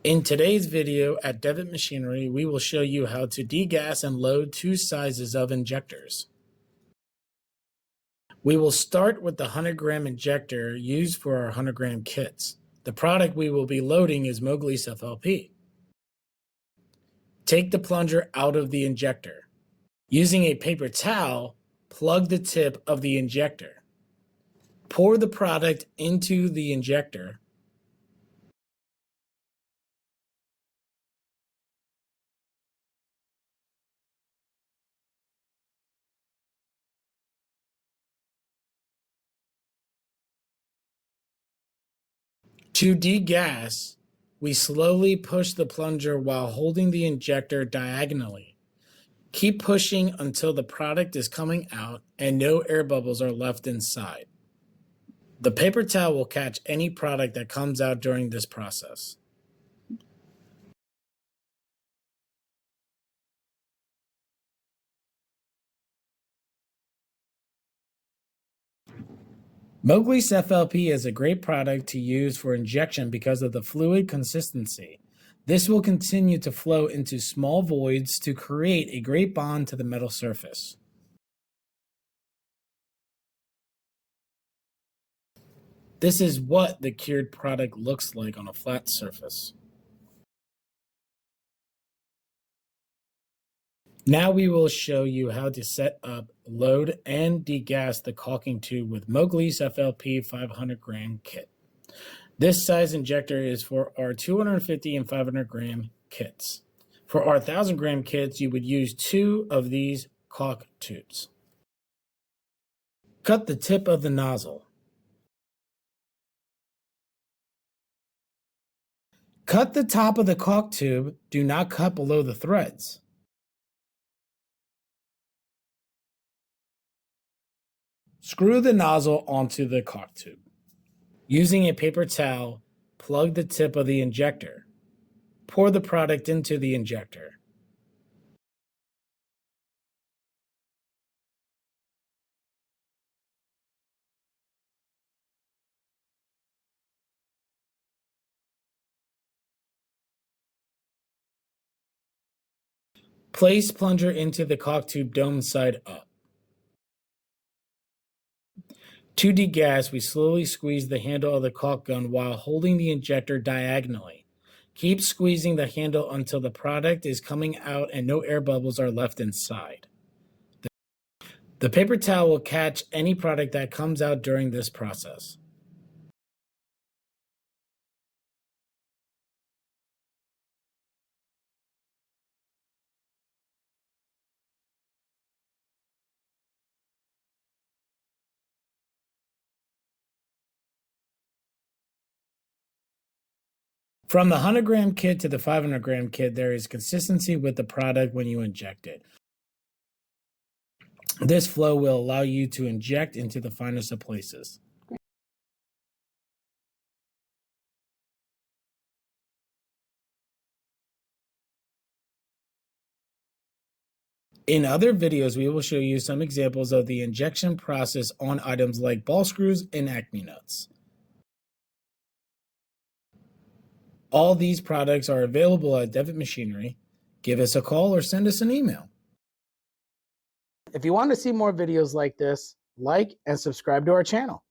In today's video at Devitt Machinery, we will show you how to degas and load two sizes of injectors. We will start with the 100-gram injector used for our 100-gram kits. The product we will be loading is Mowgli's FLP. Take the plunger out of the injector. Using a paper towel, plug the tip of the injector. Pour the product into the injector. To degas, we slowly push the plunger while holding the injector diagonally. Keep pushing until the product is coming out and no air bubbles are left inside. The paper towel will catch any product that comes out during this process. Mowgli's FLP is a great product to use for injection because of the fluid consistency. This will continue to flow into small voids to create a great bond to the metal surface. This is what the cured product looks like on a flat surface. Now we will show you how to set up, load, and degas the caulking tube with Mowgli's FLP 500-gram kit. This size injector is for our 250 and 500-gram kits. For our 1,000-gram kits, you would use 2 of these caulk tubes. Cut the tip of the nozzle. Cut the top of the caulk tube. Do not cut below the threads. Screw the nozzle onto the caulk tube. Using a paper towel, plug the tip of the injector. Pour the product into the injector. Place plunger into the caulk tube dome side up. To degas, we slowly squeeze the handle of the caulk gun while holding the injector diagonally. Keep squeezing the handle until the product is coming out and no air bubbles are left inside. The paper towel will catch any product that comes out during this process. From the 100-gram kit to the 500-gram kit, there is consistency with the product when you inject it. This flow will allow you to inject into the finest of places. In other videos, we will show you some examples of the injection process on items like ball screws and Acme nuts. All these products are available at Devitt Machinery. Give us a call or send us an email. If you want to see more videos like this, like and subscribe to our channel.